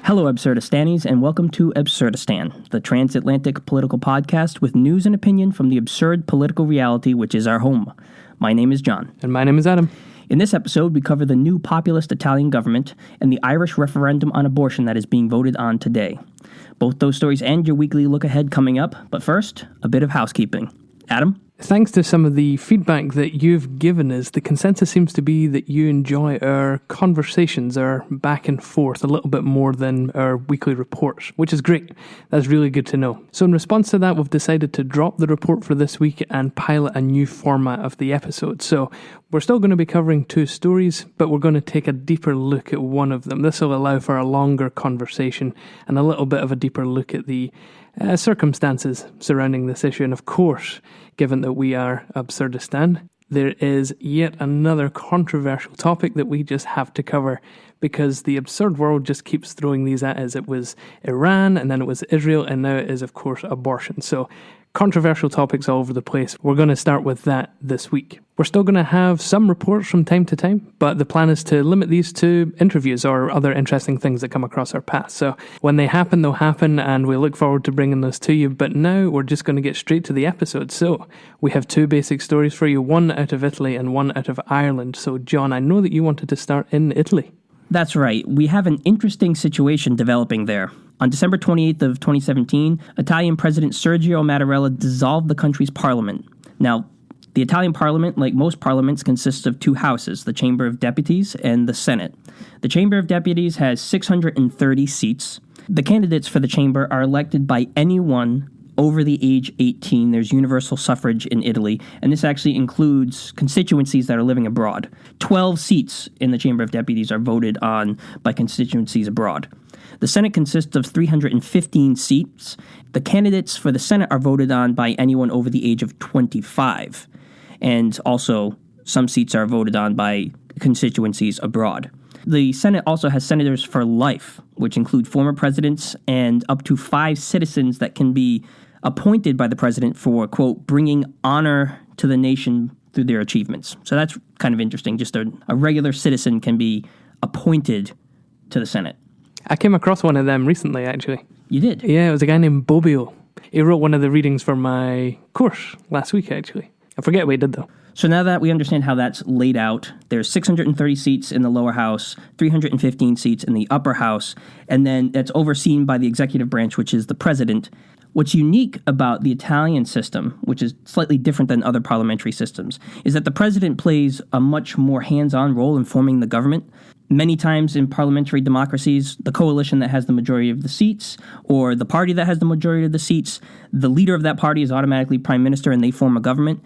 Hello, Absurdistanis, and welcome to Absurdistan, the transatlantic political podcast with news and opinion from the absurd political reality which is our home. My name is John. And my name is Adam. In this episode, we cover the new populist Italian government and the Irish referendum on abortion that is being voted on today. Both those stories and your weekly look ahead coming up, but first, a bit of housekeeping. Adam? Thanks to some of the feedback that you've given us, the consensus seems to be that you enjoy our conversations, our back and forth, a little bit more than our weekly reports, which is great. That's really good to know. So in response to that, we've decided to drop the report for this week and pilot a new format of the episode. So we're still going to be covering two stories, but we're going to take a deeper look at one of them. This will allow for a longer conversation and a little bit of a deeper look at the circumstances surrounding this issue. And of course, given that we are Absurdistan, there is yet another controversial topic that we just have to cover because the absurd world just keeps throwing these at us. It was Iran, and then it was Israel, and now it is, of course, abortion. So controversial topics all over the place. We're going to start with that this week. We're still going to have some reports from time to time, but the plan is to limit these to interviews or other interesting things that come across our path. So when they happen, they'll happen, and we look forward to bringing those to you. But now we're just going to get straight to the episode. So we have two basic stories for you, one out of Italy and one out of Ireland. So John, I know that you wanted to start in Italy. That's right. We have an interesting situation developing there. On December 28th of 2017, Italian President Sergio Mattarella dissolved the country's parliament. Now, the Italian parliament, like most parliaments, consists of two houses, the Chamber of Deputies and the Senate. The Chamber of Deputies has 630 seats. The candidates for the chamber are elected by anyone over the age 18. There's universal suffrage in Italy, and this actually includes constituencies that are living abroad. 12 seats in the Chamber of Deputies are voted on by constituencies abroad. The Senate consists of 315 seats. The candidates for the Senate are voted on by anyone over the age of 25. And also, some seats are voted on by constituencies abroad. The Senate also has senators for life, which include former presidents and up to 5 citizens that can be appointed by the president for, quote, bringing honor to the nation through their achievements. So that's kind of interesting. Just a regular citizen can be appointed to the Senate. I came across one of them recently, actually. You did? Yeah, it was a guy named Bobbio. He wrote one of the readings for my course last week, actually. I forget what he did, though. So now that we understand how that's laid out, there's 630 seats in the lower house, 315 seats in the upper house, and then it's overseen by the executive branch, which is the president. What's unique about the Italian system, which is slightly different than other parliamentary systems, is that the president plays a much more hands-on role in forming the government. Many times in parliamentary democracies, the coalition that has the majority of the seats, or the party that has the majority of the seats, the leader of that party is automatically prime minister and they form a government.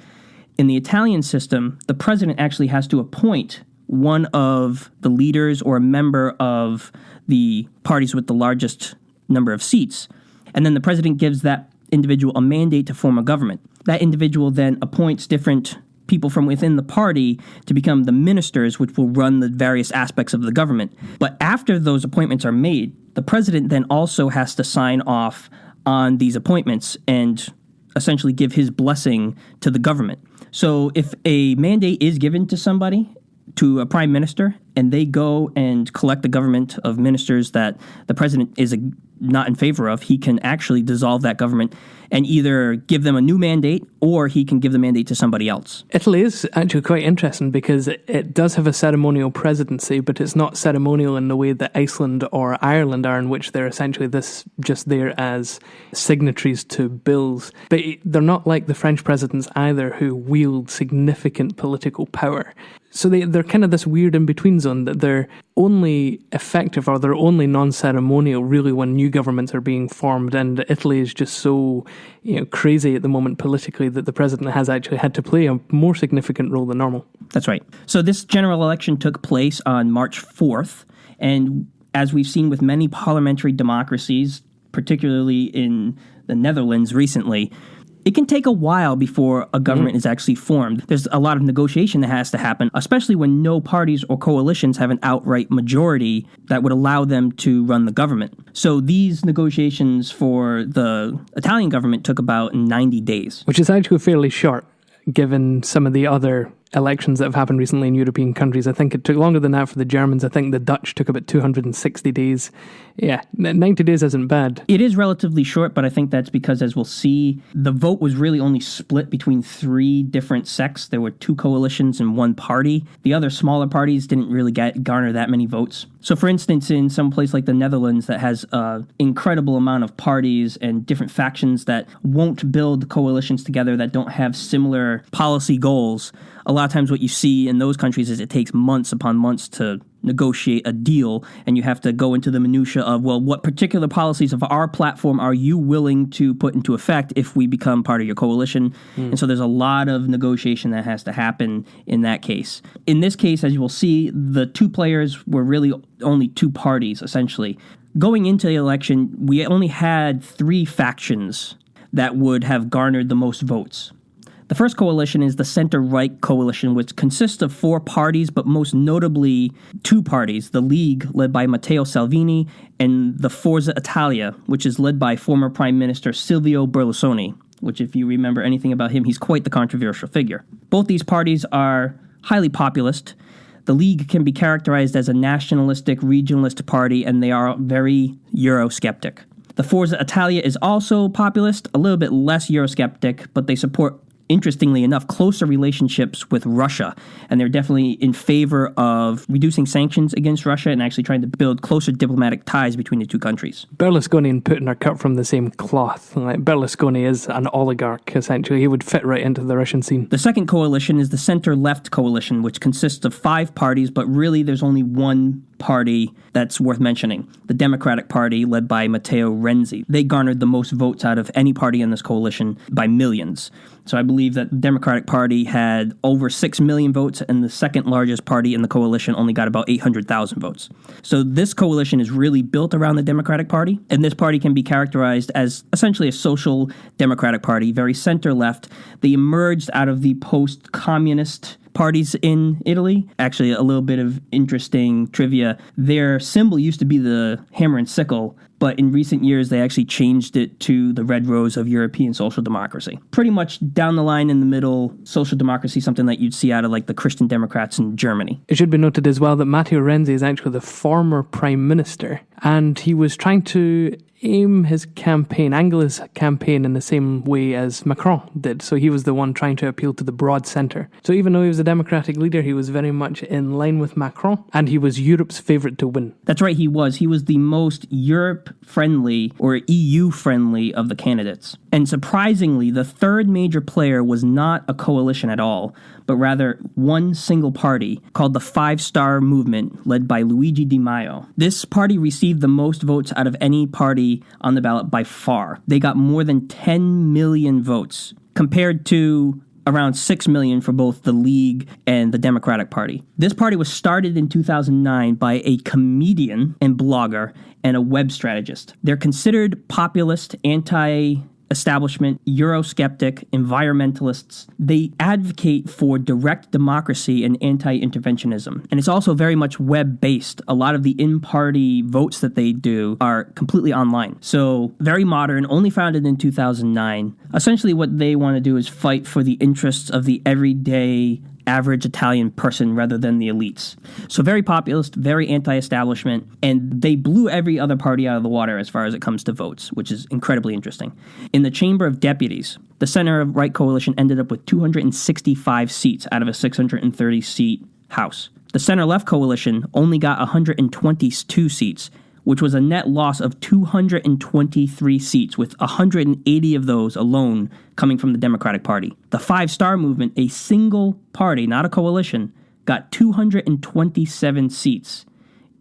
In the Italian system, the president actually has to appoint one of the leaders or a member of the parties with the largest number of seats, and then the president gives that individual a mandate to form a government. That individual then appoints different people from within the party to become the ministers, which will run the various aspects of the government. But after those appointments are made, the president then also has to sign off on these appointments and essentially give his blessing to the government. So if a mandate is given to somebody, to a prime minister, and they go and collect the government of ministers that the president is not in favor of, he can actually dissolve that government and either give them a new mandate or he can give the mandate to somebody else. Italy is actually quite interesting because it does have a ceremonial presidency, but it's not ceremonial in the way that Iceland or Ireland are, in which they're essentially just there as signatories to bills. But they're not like the French presidents either, who wield significant political power. So they're kind of this weird in-between zone that they're only effective or they're only non-ceremonial really when new governments are being formed, and Italy is just so crazy at the moment politically that the president has actually had to play a more significant role than normal. That's right. So this general election took place on March 4th, and as we've seen with many parliamentary democracies, particularly in the Netherlands recently, it can take a while before a government is actually formed. There's a lot of negotiation that has to happen, especially when no parties or coalitions have an outright majority that would allow them to run the government. So these negotiations for the Italian government took about 90 days. Which is actually fairly short, given some of the other elections that have happened recently in European countries. I think it took longer than that for the Germans. I think the Dutch took about 260 days. Yeah, 90 days isn't bad. It is relatively short, but I think that's because, as we'll see, the vote was really only split between 3 different sects. There were 2 coalitions and 1 party. The other smaller parties didn't really garner that many votes. So, for instance, in some place like the Netherlands that has an incredible amount of parties and different factions that won't build coalitions together, that don't have similar policy goals, a lot of times what you see in those countries is it takes months upon months to negotiate a deal, and you have to go into the minutia of, well, what particular policies of our platform are you willing to put into effect if we become part of your coalition? And so there's a lot of negotiation that has to happen in that case. In this case, as you will see, the 2 players were really only 2 parties, essentially. Going into the election, we only had 3 factions that would have garnered the most votes. The first coalition is the center-right coalition, which consists of 4 parties, but most notably 2 parties, the League, led by Matteo Salvini, and the Forza Italia, which is led by former Prime Minister Silvio Berlusconi, which, if you remember anything about him, he's quite the controversial figure. Both these parties are highly populist. The League can be characterized as a nationalistic, regionalist party, and they are very Eurosceptic. The Forza Italia is also populist, a little bit less Eurosceptic, but they support, interestingly enough, closer relationships with Russia. And they're definitely in favor of reducing sanctions against Russia and actually trying to build closer diplomatic ties between the 2 countries. Berlusconi and Putin are cut from the same cloth. Like, Berlusconi is an oligarch, essentially. He would fit right into the Russian scene. The second coalition is the center-left coalition, which consists of 5 parties, but really there's only 1 party that's worth mentioning, the Democratic Party, led by Matteo Renzi. They garnered the most votes out of any party in this coalition by millions. So I believe that the Democratic Party had over 6 million votes, and the second largest party in the coalition only got about 800,000 votes. So this coalition is really built around the Democratic Party, and this party can be characterized as essentially a social democratic party, very center-left. They emerged out of the post-communist parties in Italy. Actually, a little bit of interesting trivia. Their symbol used to be the hammer and sickle, but in recent years, they actually changed it to the red rose of European social democracy. Pretty much down the line in the middle, social democracy, something that you'd see out of like the Christian Democrats in Germany. It should be noted as well that Matteo Renzi is actually the former prime minister, and he was trying to aim his campaign, angle his campaign in the same way as Macron did. So he was the one trying to appeal to the broad centre. So even though he was a democratic leader, he was very much in line with Macron, and he was Europe's favourite to win. That's right, he was. He was the most Europe-friendly or EU-friendly of the candidates. And surprisingly, the third major player was not a coalition at all, but rather one single party called the Five Star Movement, led by Luigi Di Maio. This party received the most votes out of any party on the ballot by far. They got more than 10 million votes, compared to around 6 million for both the League and the Democratic Party. This party was started in 2009 by a comedian and blogger and a web strategist. They're considered populist, anti-establishment, Eurosceptic, environmentalists. They advocate for direct democracy and anti-interventionism. And it's also very much web-based. A lot of the in-party votes that they do are completely online. So very modern, only founded in 2009. Essentially what they want to do is fight for the interests of the everyday average Italian person rather than the elites. So very populist, very anti-establishment, and they blew every other party out of the water as far as it comes to votes, which is incredibly interesting. In the Chamber of Deputies, the center-right coalition ended up with 265 seats out of a 630-seat House. The center-left coalition only got 122 seats, which was a net loss of 223 seats, with 180 of those alone coming from the Democratic Party. The Five Star Movement, a single party, not a coalition, got 227 seats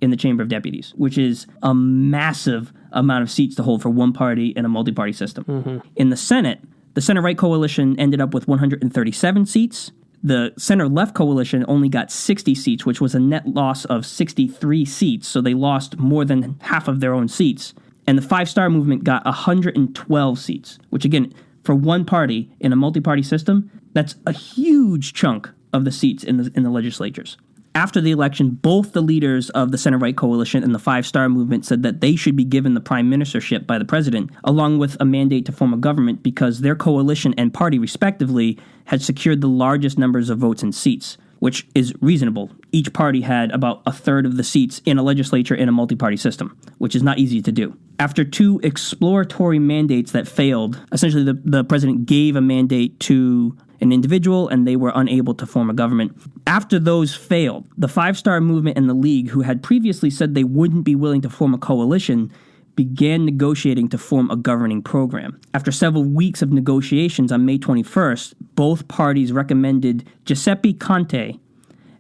in the Chamber of Deputies, which is a massive amount of seats to hold for one party in a multi-party system. Mm-hmm. In the Senate, the center-right coalition ended up with 137 seats. The center-left coalition only got 60 seats, which was a net loss of 63 seats, so they lost more than half of their own seats. And the Five Star Movement got 112 seats, which again, for one party in a multi-party system, that's a huge chunk of the seats in the legislatures. After the election, both the leaders of the center-right coalition and the Five Star Movement said that they should be given the prime ministership by the president, along with a mandate to form a government because their coalition and party, respectively, had secured the largest numbers of votes and seats, which is reasonable. Each party had about a third of the seats in a legislature in a multi-party system, which is not easy to do. After two exploratory mandates that failed, essentially the president gave a mandate to an individual, and they were unable to form a government. After those failed, the Five Star Movement and the League, who had previously said they wouldn't be willing to form a coalition, began negotiating to form a governing program. After several weeks of negotiations on May 21st, both parties recommended Giuseppe Conte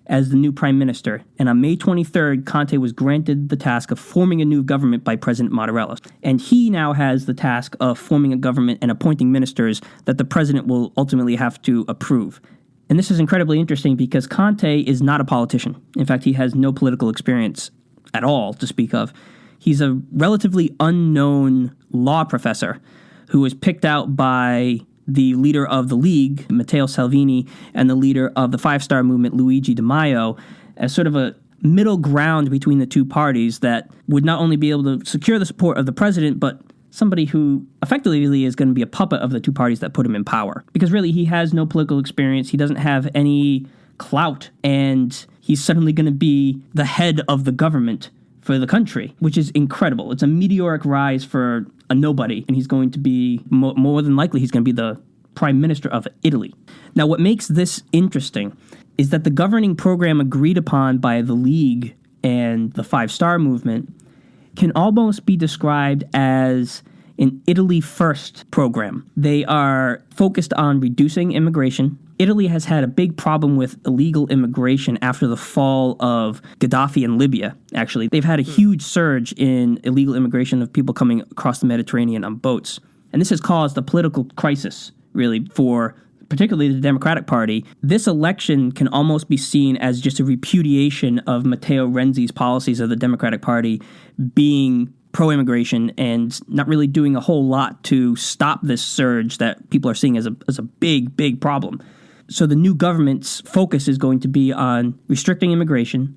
as the new prime minister, and on May 23rd, Conte was granted the task of forming a new government by President Mattarella. And he now has the task of forming a government and appointing ministers that the president will ultimately have to approve. And this is incredibly interesting because Conte is not a politician. In fact, he has no political experience at all to speak of. He's a relatively unknown law professor who was picked out by the leader of the League, Matteo Salvini, and the leader of the Five Star Movement, Luigi Di Maio, as sort of a middle ground between the two parties that would not only be able to secure the support of the president, but somebody who effectively is going to be a puppet of the two parties that put him in power. Because really, he has no political experience, he doesn't have any clout, and he's suddenly going to be the head of the government for the country, which is incredible. It's a meteoric rise for a nobody, and he's going to be, more than likely, he's going to be the prime minister of Italy. Now, what makes this interesting is that the governing program agreed upon by the League and the Five Star Movement can almost be described as an Italy First program. They are focused on reducing immigration. Italy has had a big problem with illegal immigration after the fall of Gaddafi in Libya, actually. They've had a huge surge in illegal immigration of people coming across the Mediterranean on boats. And this has caused a political crisis, really, for particularly the Democratic Party. This election can almost be seen as just a repudiation of Matteo Renzi's policies of the Democratic Party being pro-immigration and not really doing a whole lot to stop this surge that people are seeing as a big, big problem. So the new government's focus is going to be on restricting immigration,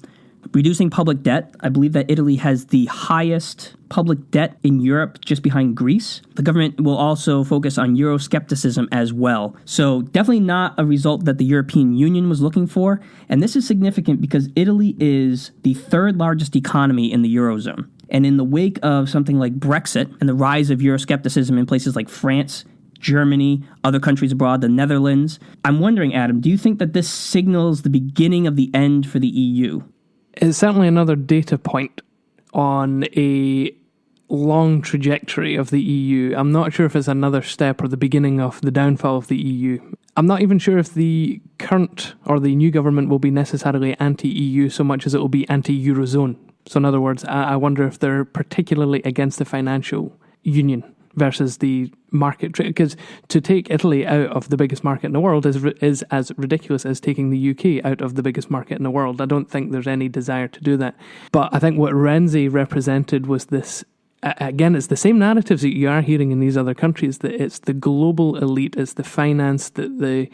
reducing public debt. I believe that Italy has the highest public debt in Europe, just behind Greece. The government will also focus on Euroscepticism as well. So definitely not a result that the European Union was looking for. And this is significant because Italy is the third largest economy in the Eurozone. And in the wake of something like Brexit and the rise of Euroscepticism in places like France, Germany, other countries abroad, the Netherlands, I'm wondering, Adam, do you think that this signals the beginning of the end for the EU? It's certainly another data point on a long trajectory of the EU. I'm not sure if it's another step or the beginning of the downfall of the EU. I'm not even sure if the current or the new government will be necessarily anti-EU so much as it will be anti-Eurozone. So in other words, I wonder if they're particularly against the financial union versus the market trade. Because to take Italy out of the biggest market in the world is as ridiculous as taking the UK out of the biggest market in the world. I don't think there's any desire to do that. But I think what Renzi represented was this, again, it's the same narratives that you are hearing in these other countries, that it's the global elite, it's the finance, that the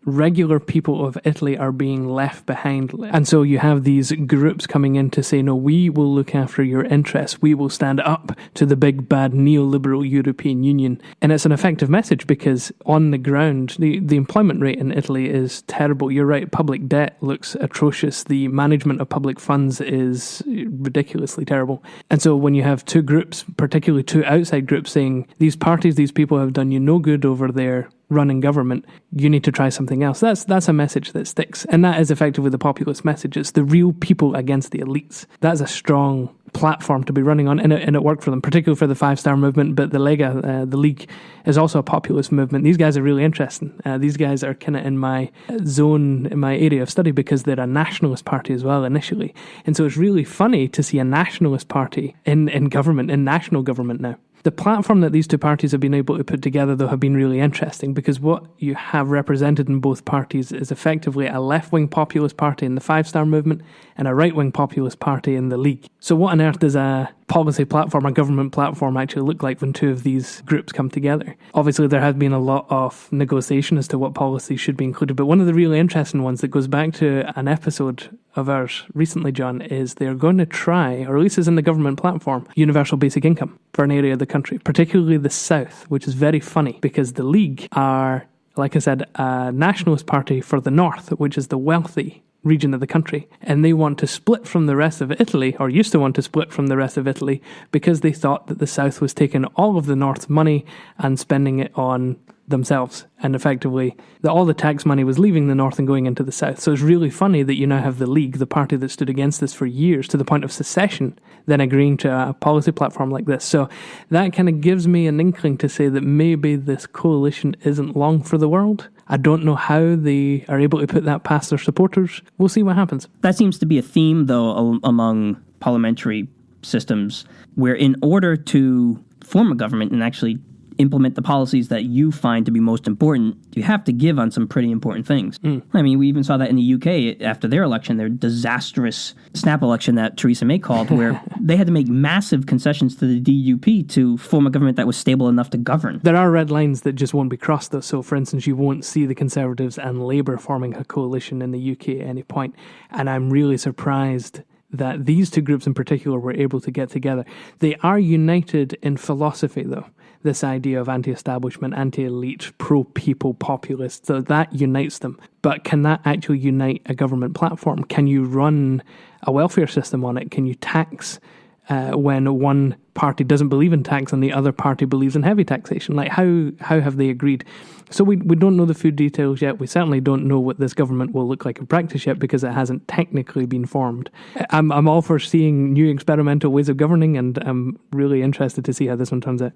regular people of Italy are being left behind. And so you have these groups coming in to say, no, we will look after your interests. We will stand up to the big bad neoliberal European Union. And it's an effective message because on the ground, the employment rate in Italy is terrible. You're right, public debt looks atrocious. The management of public funds is ridiculously terrible. And so when you have two groups, particularly two outside groups, saying these parties, these people have done you no good over there running government, you need to try something else. That's a message that sticks. And that is effectively the populist message. It's the real people against the elites. That's a strong platform to be running on, and it worked for them, particularly for the Five Star Movement. But the Lega, the League, is also a populist movement. These guys are really interesting. These guys are kind of in my zone, in my area of study, because they're a nationalist party as well initially. And so it's really funny to see a nationalist party in government, in national government now. The platform that these two parties have been able to put together, though, have been really interesting because what you have represented in both parties is effectively a left-wing populist party in the Five Star Movement and a right-wing populist party in the League. So what on earth does a policy platform, a government platform actually look like when two of these groups come together? Obviously, there has been a lot of negotiation as to what policies should be included, but one of the really interesting ones that goes back to an episode of ours recently, John, is they're going to try, or at least is in the government platform, universal basic income for an area of the country, particularly the South, which is very funny because the League are, like I said, a nationalist party for the North, which is the wealthy region of the country, and they want to split from the rest of Italy, or used to want to split from the rest of Italy, because they thought that the South was taking all of the North's money and spending it on themselves, and effectively all the tax money was leaving the North and going into the South. So it's really funny that you now have the League, the party that stood against this for years to the point of secession, then agreeing to a policy platform like this. So that kind of gives me an inkling to say that maybe this coalition isn't long for the world. I don't know how they are able to put that past their supporters. We'll see what happens. That seems to be a theme, though, among parliamentary systems, where in order to form a government and actually implement the policies that you find to be most important, you have to give on some pretty important things. I mean, we even saw that in the UK after their election, their disastrous snap election that Theresa May called, where they had to make massive concessions to the DUP to form a government that was stable enough to govern. There are red lines that just won't be crossed, though. So, for instance, you won't see the Conservatives and Labour forming a coalition in the UK at any point. And I'm really surprised that these two groups in particular were able to get together. They are united in philosophy, though. This idea of anti-establishment, anti-elite, pro-people, populist, so that unites them. But can that actually unite a government platform? Can you run a welfare system on it? Can you tax when one party doesn't believe in tax and the other party believes in heavy taxation? Like, how have they agreed? So we don't know the full details yet. We certainly don't know what this government will look like in practice yet because it hasn't technically been formed. I'm all for seeing new experimental ways of governing, and I'm really interested to see how this one turns out.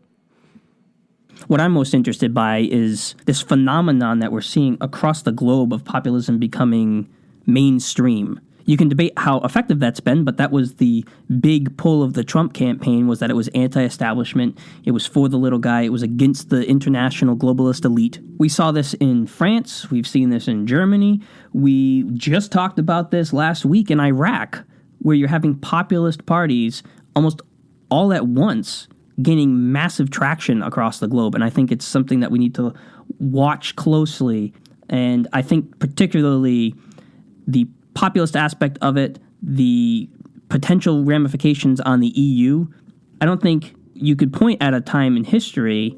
What I'm most interested by is this phenomenon that we're seeing across the globe of populism becoming mainstream. You can debate how effective that's been, but that was the big pull of the Trump campaign, was that it was anti-establishment, it was for the little guy, it was against the international globalist elite. We saw this in France, we've seen this in Germany, we just talked about this last week in Iraq, where you're having populist parties almost all at once gaining massive traction across the globe. And I think it's something that we need to watch closely. And I think particularly the populist aspect of it, the potential ramifications on the EU, I don't think you could point at a time in history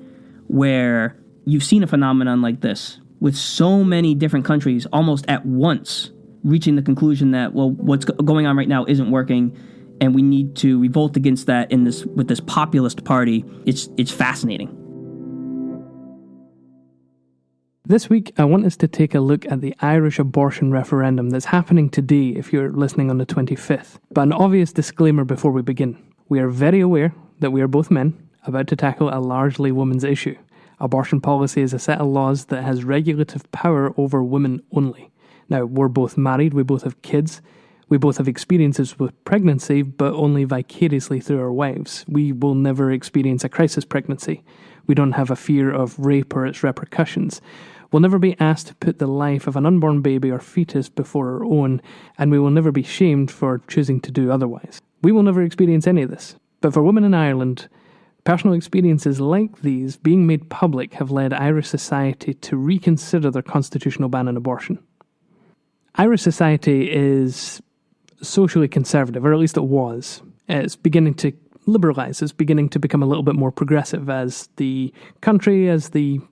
where you've seen a phenomenon like this, with so many different countries almost at once reaching the conclusion that, well, what's going on right now isn't working, and we need to revolt against that with this populist party. It's fascinating. This week, I want us to take a look at the Irish abortion referendum that's happening today if you're listening on the 25th. But an obvious disclaimer before we begin. We are very aware that we are both men about to tackle a largely women's issue. Abortion policy is a set of laws that has regulative power over women only. Now, we're both married, we both have kids, we both have experiences with pregnancy, but only vicariously through our wives. We will never experience a crisis pregnancy. We don't have a fear of rape or its repercussions. We'll never be asked to put the life of an unborn baby or fetus before our own, and we will never be shamed for choosing to do otherwise. We will never experience any of this. But for women in Ireland, personal experiences like these being made public have led Irish society to reconsider their constitutional ban on abortion. Irish society is socially conservative, or at least it was. It's beginning to liberalise, it's beginning to become a little bit more progressive as the country,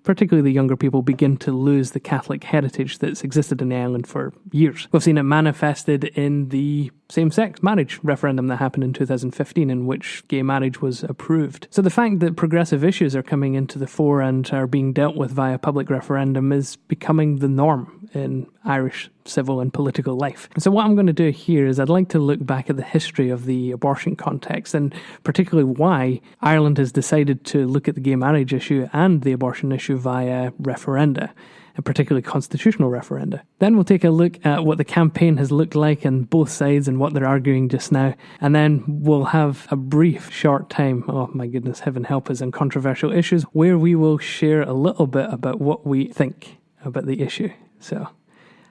particularly the younger people, begin to lose the Catholic heritage that's existed in the island for years. We've seen it manifested in the same-sex marriage referendum that happened in 2015, in which gay marriage was approved. So the fact that progressive issues are coming into the fore and are being dealt with via public referendum is becoming the norm in Irish civil and political life. So what I'm going to do here is I'd like to look back at the history of the abortion context, and particularly why Ireland has decided to look at the gay marriage issue and the abortion issue via referenda, and particularly constitutional referenda. Then we'll take a look at what the campaign has looked like on both sides and what they're arguing just now. And then we'll have a brief, short time, oh my goodness, heaven help us, on controversial issues, where we will share a little bit about what we think about the issue. So,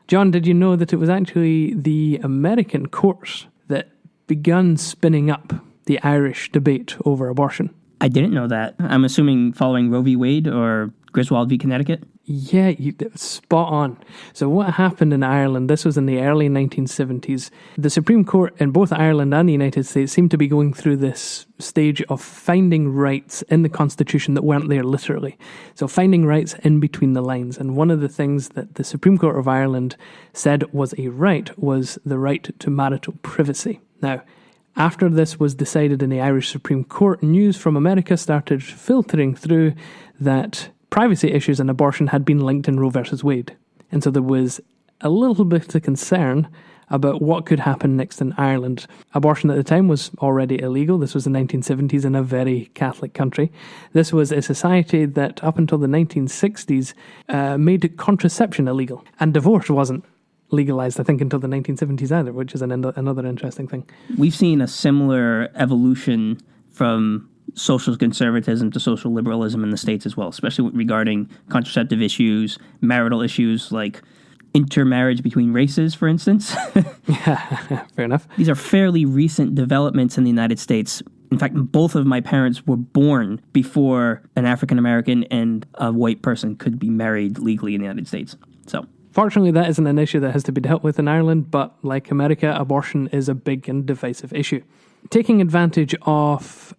John, did you know that it was actually the American courts that begun spinning up the Irish debate over abortion? I didn't know that. I'm assuming following Roe v. Wade or Griswold v. Connecticut? Yeah, spot on. So what happened in Ireland, this was in the early 1970s, the Supreme Court in both Ireland and the United States seemed to be going through this stage of finding rights in the Constitution that weren't there literally. So finding rights in between the lines. And one of the things that the Supreme Court of Ireland said was a right was the right to marital privacy. Now, after this was decided in the Irish Supreme Court, news from America started filtering through that privacy issues and abortion had been linked in Roe versus Wade. And so there was a little bit of concern about what could happen next in Ireland. Abortion at the time was already illegal. This was the 1970s in a very Catholic country. This was a society that up until the 1960s made contraception illegal. And divorce wasn't legalized, I think, until the 1970s either, which is another interesting thing. We've seen a similar evolution from social conservatism to social liberalism in the States as well, especially regarding contraceptive issues, marital issues like intermarriage between races, for instance. Fair enough. These are fairly recent developments in the United States. In fact, both of my parents were born before an African American and a white person could be married legally in the United States. So, fortunately, that isn't an issue that has to be dealt with in Ireland, but like America, abortion is a big and divisive issue. Taking advantage of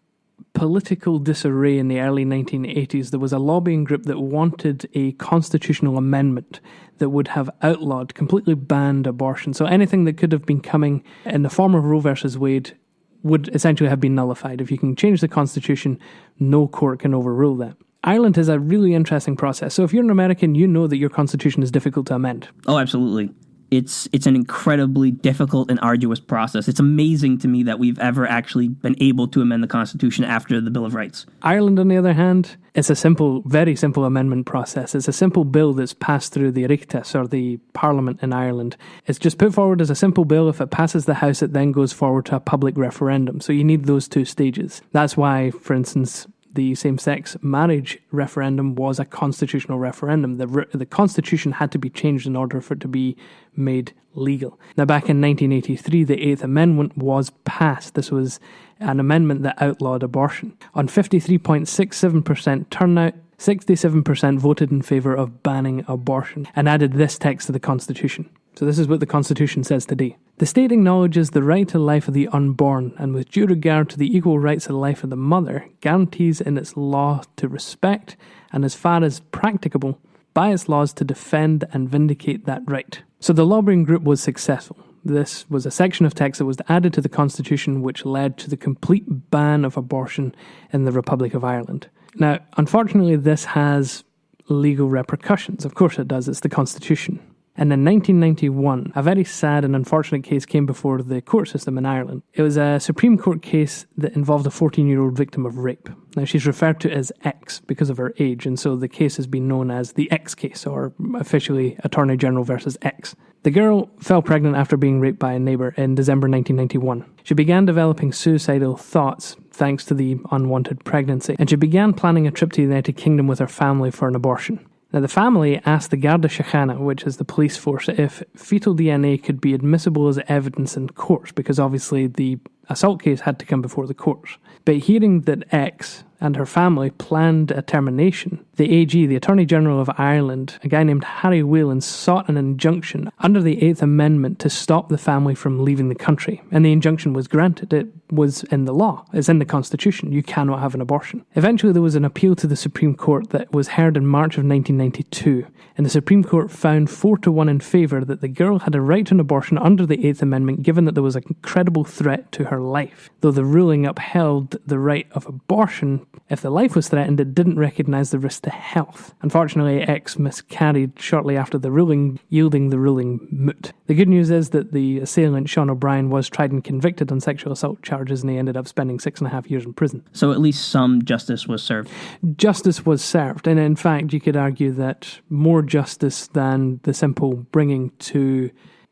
political disarray in the early 1980s, there was a lobbying group that wanted a constitutional amendment that would have outlawed, completely banned abortion. So anything that could have been coming in the form of Roe versus Wade would essentially have been nullified. If you can change the constitution, no court can overrule that. Ireland is a really interesting process. So if you're an American, you know that your constitution is difficult to amend. Oh, absolutely. It's an incredibly difficult and arduous process. It's amazing to me that we've ever actually been able to amend the Constitution after the Bill of Rights. Ireland, on the other hand, it's a simple, very simple amendment process. It's a simple bill that's passed through the Oireachtas, or the Parliament in Ireland. It's just put forward as a simple bill. If it passes the House, it then goes forward to a public referendum. So you need those two stages. That's why, for instance, the same-sex marriage referendum was a constitutional referendum. The Constitution had to be changed in order for it to be made legal. Now, back in 1983, the Eighth Amendment was passed. This was an amendment that outlawed abortion. On 53.67% turnout, 67% voted in favour of banning abortion and added this text to the Constitution. So this is what the Constitution says today. The state acknowledges the right to life of the unborn, and with due regard to the equal rights of life of the mother, guarantees in its law to respect, and as far as practicable, by its laws to defend and vindicate that right. So the lobbying group was successful. This was a section of text that was added to the Constitution which led to the complete ban of abortion in the Republic of Ireland. Now, unfortunately, this has legal repercussions. Of course it does, it's the Constitution. And in 1991, a very sad and unfortunate case came before the court system in Ireland. It was a Supreme Court case that involved a 14-year-old victim of rape. Now, she's referred to as X because of her age, and so the case has been known as the X case, or officially Attorney General versus X. The girl fell pregnant after being raped by a neighbour in December 1991. She began developing suicidal thoughts thanks to the unwanted pregnancy, and she began planning a trip to the United Kingdom with her family for an abortion. Now, the family asked the Garda Síochána, which is the police force, if fetal DNA could be admissible as evidence in court, because obviously the assault case had to come before the courts. But hearing that X and her family planned a termination, the AG, the Attorney General of Ireland, a guy named Harry Whelan, sought an injunction under the Eighth Amendment to stop the family from leaving the country. And the injunction was granted. It was in the law. It's in the Constitution. You cannot have an abortion. Eventually, there was an appeal to the Supreme Court that was heard in March of 1992. And the Supreme Court found 4-1 in favour that the girl had a right to an abortion under the Eighth Amendment, given that there was a credible threat to her life. Though the ruling upheld the right of abortion, if the life was threatened, it didn't recognise the risk to health. Unfortunately, X miscarried shortly after the ruling, yielding the ruling moot. The good news is that the assailant, Sean O'Brien, was tried and convicted on sexual assault charges, and he ended up spending 6.5 years in prison. So at least some justice was served. Justice was served, and in fact, you could argue that more justice than the simple bringing to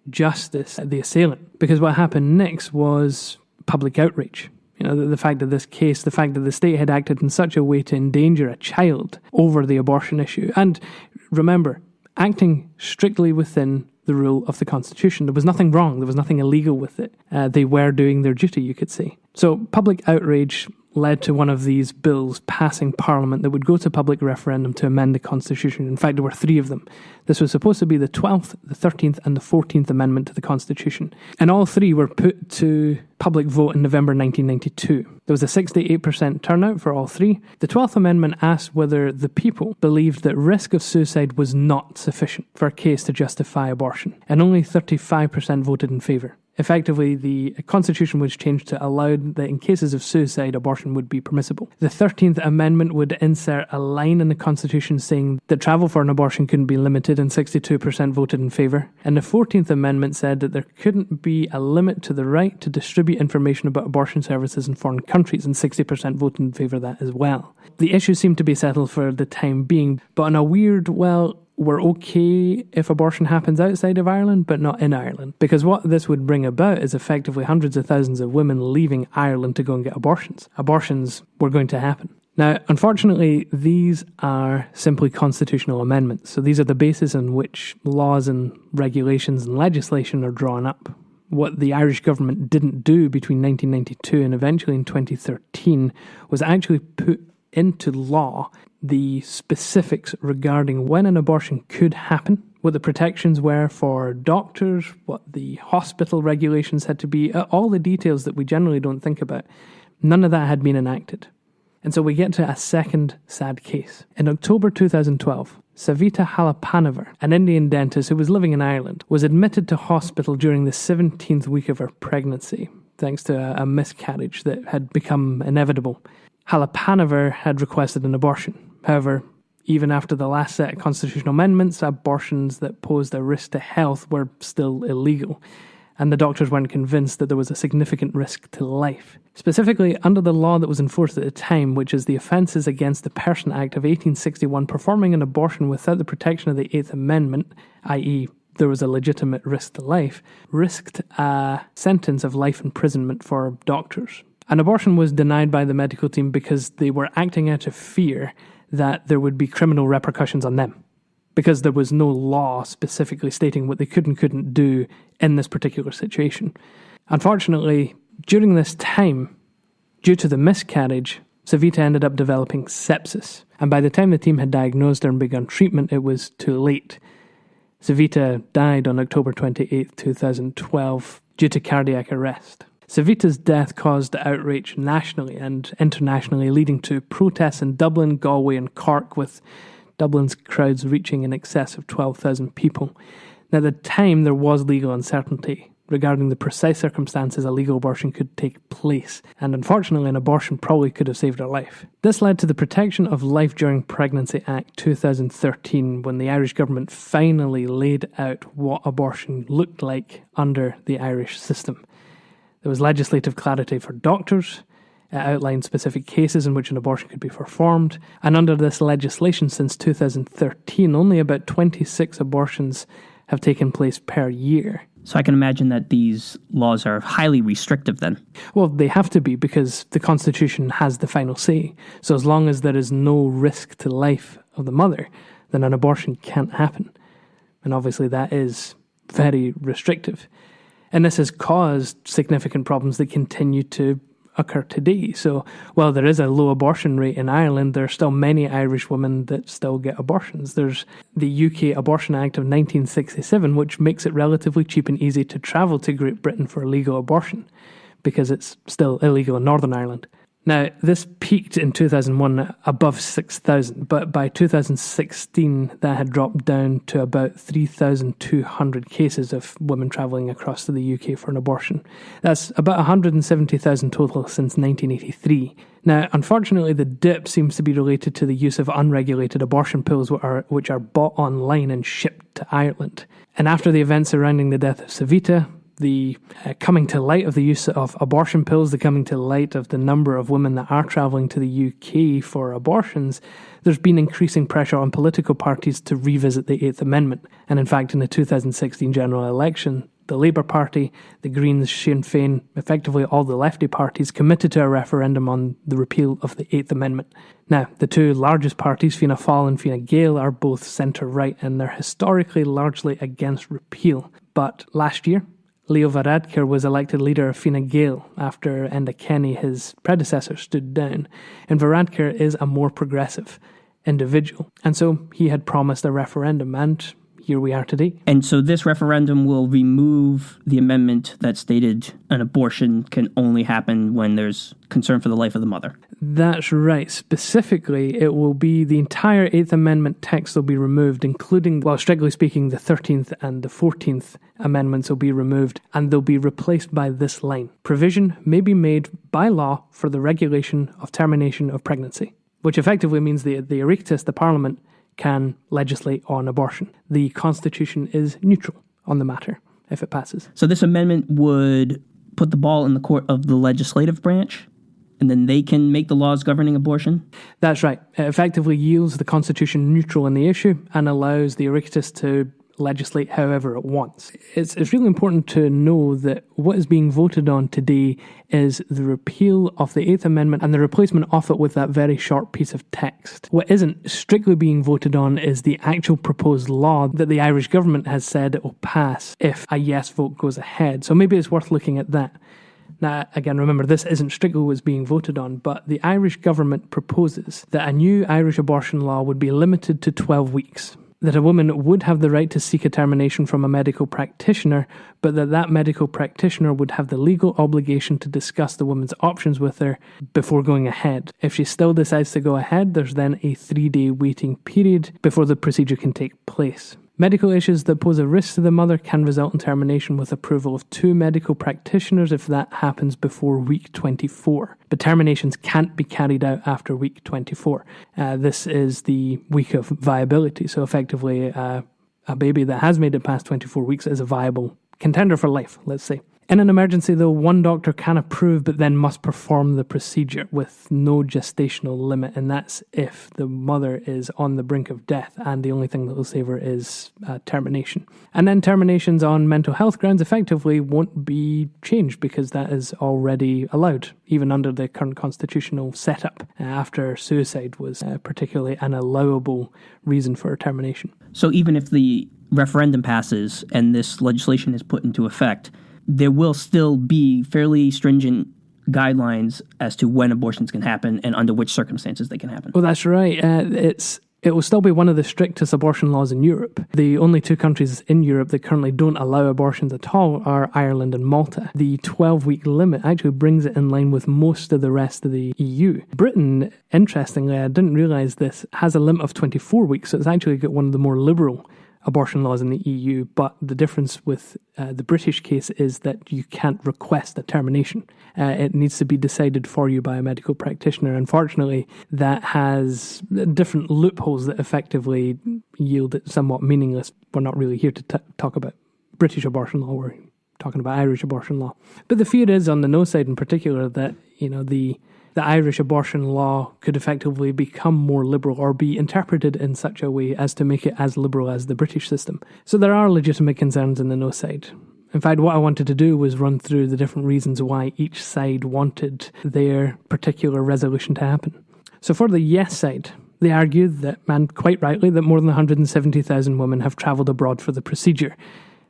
justice the assailant. Because what happened next was public outrage. You know, the fact of this case, the fact that the state had acted in such a way to endanger a child over the abortion issue. And remember, acting strictly within the rule of the Constitution. There was nothing wrong. There was nothing illegal with it. They were doing their duty, you could say. So public outrage led to one of these bills passing Parliament that would go to public referendum to amend the Constitution. In fact, there were 3 of them. This was supposed to be the 12th, the 13th and the 14th Amendment to the Constitution. And all 3 were put to public vote in November 1992. There was a 68% turnout for all 3. The 12th Amendment asked whether the people believed that risk of suicide was not sufficient for a case to justify abortion. And only 35% voted in favour. Effectively, the Constitution was changed to allow that in cases of suicide, abortion would be permissible. The 13th Amendment would insert a line in the Constitution saying that travel for an abortion couldn't be limited, and 62% voted in favour. And the 14th Amendment said that there couldn't be a limit to the right to distribute information about abortion services in foreign countries, and 60% voted in favour of that as well. The issue seemed to be settled for the time being, but on a weird, we're okay if abortion happens outside of Ireland, but not in Ireland. Because what this would bring about is effectively hundreds of thousands of women leaving Ireland to go and get abortions. Abortions were going to happen. Now, unfortunately, these are simply constitutional amendments. So these are the basis on which laws and regulations and legislation are drawn up. What the Irish government didn't do between 1992 and eventually in 2013 was actually put into law the specifics regarding when an abortion could happen, what the protections were for doctors, what the hospital regulations had to be, all the details that we generally don't think about. None of that had been enacted. And so we get to a second sad case. In October 2012, Savita Halappanavar, an Indian dentist who was living in Ireland, was admitted to hospital during the 17th week of her pregnancy, thanks to a miscarriage that had become inevitable. Halappanavar had requested an abortion. However, even after the last set of constitutional amendments, abortions that posed a risk to health were still illegal, and the doctors weren't convinced that there was a significant risk to life. Specifically, under the law that was enforced at the time, which is the Offences Against the Person Act of 1861, performing an abortion without the protection of the 8th Amendment, i.e., there was a legitimate risk to life, risked a sentence of life imprisonment for doctors. An abortion was denied by the medical team because they were acting out of fear that there would be criminal repercussions on them, because there was no law specifically stating what they could and couldn't do in this particular situation. Unfortunately, during this time, due to the miscarriage, Savita ended up developing sepsis, and by the time the team had diagnosed her and begun treatment, it was too late. Savita died on October 28, 2012, due to cardiac arrest. Savita's death caused outrage nationally and internationally, leading to protests in Dublin, Galway and Cork, with Dublin's crowds reaching in excess of 12,000 people. Now, at the time, there was legal uncertainty regarding the precise circumstances a legal abortion could take place, and unfortunately, an abortion probably could have saved her life. This led to the Protection of Life During Pregnancy Act 2013, when the Irish government finally laid out what abortion looked like under the Irish system. There was legislative clarity for doctors. It outlined specific cases in which an abortion could be performed. And under this legislation since 2013, only about 26 abortions have taken place per year. So I can imagine that these laws are highly restrictive then. Well, they have to be, because the Constitution has the final say. So as long as there is no risk to life of the mother, then an abortion can't happen. And obviously that is very restrictive. And this has caused significant problems that continue to occur today. So while there is a low abortion rate in Ireland, there are still many Irish women that still get abortions. There's the UK Abortion Act of 1967, which makes it relatively cheap and easy to travel to Great Britain for legal abortion, because it's still illegal in Northern Ireland. Now, this peaked in 2001 above 6,000, but by 2016 that had dropped down to about 3,200 cases of women travelling across to the UK for an abortion. That's about 170,000 total since 1983. Now, unfortunately, the dip seems to be related to the use of unregulated abortion pills which are bought online and shipped to Ireland. And after the events surrounding the death of Savita, the coming to light of the use of abortion pills, the coming to light of the number of women that are travelling to the UK for abortions, there's been increasing pressure on political parties to revisit the 8th Amendment. And in fact, in the 2016 general election, the Labour Party, the Greens, Sinn Féin, effectively all the lefty parties committed to a referendum on the repeal of the 8th Amendment. Now, the two largest parties, Fianna Fáil and Fine Gael, are both centre-right, and they're historically largely against repeal. But last year, Leo Varadkar was elected leader of Fine Gael after Enda Kenny, his predecessor, stood down. And Varadkar is a more progressive individual. And so he had promised a referendum, and here we are today. And so this referendum will remove the amendment that stated an abortion can only happen when there's concern for the life of the mother. That's right. Specifically, it will be the entire 8th Amendment text will be removed, including, well, strictly speaking, the 13th and the 14th Amendments will be removed, and they'll be replaced by this line. Provision may be made by law for the regulation of termination of pregnancy, which effectively means the Oireachtas, the Parliament, can legislate on abortion. The Constitution is neutral on the matter if it passes. So this amendment would put the ball in the court of the legislative branch, and then they can make the laws governing abortion? That's right. It effectively yields the Constitution neutral in the issue and allows the Oireachtas to legislate however it wants. It's really important to know that what is being voted on today is the repeal of the 8th Amendment and the replacement of it with that very short piece of text. What isn't strictly being voted on is the actual proposed law that the Irish government has said it will pass if a yes vote goes ahead. So maybe it's worth looking at that. Now, again, remember, this isn't strictly what's being voted on, but the Irish government proposes that a new Irish abortion law would be limited to 12 weeks. That a woman would have the right to seek a termination from a medical practitioner, but that medical practitioner would have the legal obligation to discuss the woman's options with her before going ahead. If she still decides to go ahead, there's then a 3-day waiting period before the procedure can take place. Medical issues that pose a risk to the mother can result in termination with approval of 2 medical practitioners if that happens before week 24. But terminations can't be carried out after week 24. This is the week of viability. So effectively, a baby that has made it past 24 weeks is a viable contender for life, let's say. In an emergency, though, one doctor can approve but then must perform the procedure with no gestational limit, and that's if the mother is on the brink of death and the only thing that will save her is termination. And then terminations on mental health grounds effectively won't be changed because that is already allowed, even under the current constitutional setup, after suicide was particularly an allowable reason for termination. So even if the referendum passes and this legislation is put into effect, there will still be fairly stringent guidelines as to when abortions can happen and under which circumstances they can happen. Well, that's right. It will still be one of the strictest abortion laws in Europe. The only 2 countries in Europe that currently don't allow abortions at all are Ireland and Malta. The 12-week limit actually brings it in line with most of the rest of the EU. Britain, interestingly, I didn't realise this, has a limit of 24 weeks, so it's actually got one of the more liberal abortion laws in the EU, but the difference with the British case is that you can't request a termination. It needs to be decided for you by a medical practitioner. Unfortunately, that has different loopholes that effectively yield it somewhat meaningless. We're not really here to talk about British abortion law, we're talking about Irish abortion law. But the fear is on the no side in particular that, the Irish abortion law could effectively become more liberal or be interpreted in such a way as to make it as liberal as the British system. So there are legitimate concerns in the no side. In fact, what I wanted to do was run through the different reasons why each side wanted their particular resolution to happen. So for the yes side, they argued that, and quite rightly, that more than 170,000 women have travelled abroad for the procedure.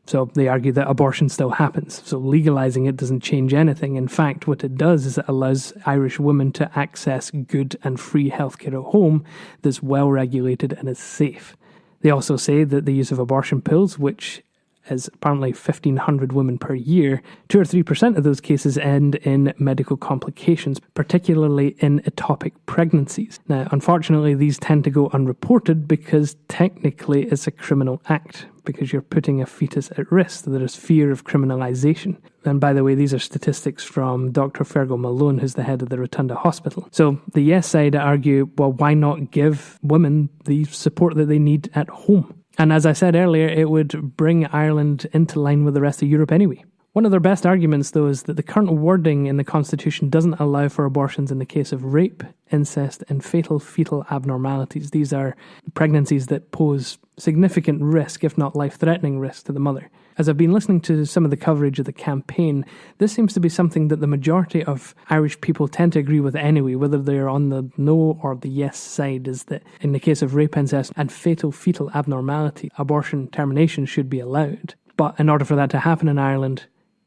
So they argue that abortion still happens. So legalising it doesn't change anything. In fact, what it does is it allows Irish women to access good and free healthcare at home that's well regulated and is safe. They also say that the use of abortion pills, which is apparently 1,500 women per year, 2 or 3% of those cases end in medical complications, particularly in ectopic pregnancies. Now, unfortunately, these tend to go unreported because technically it's a criminal act, because you're putting a fetus at risk. So there is fear of criminalisation. And by the way, these are statistics from Dr. Fergal Malone, who's the head of the Rotunda Hospital. So the yes side argue, well, why not give women the support that they need at home? And as I said earlier, it would bring Ireland into line with the rest of Europe anyway. One of their best arguments, though, is that the current wording in the Constitution doesn't allow for abortions in the case of rape, incest, and fatal fetal abnormalities. These are pregnancies that pose significant risk, if not life-threatening risk, to the mother. As I've been listening to some of the coverage of the campaign, this seems to be something that the majority of Irish people tend to agree with anyway, whether they're on the no or the yes side, is that in the case of rape, incest, and fatal fetal abnormality, abortion termination should be allowed. But in order for that to happen in Ireland,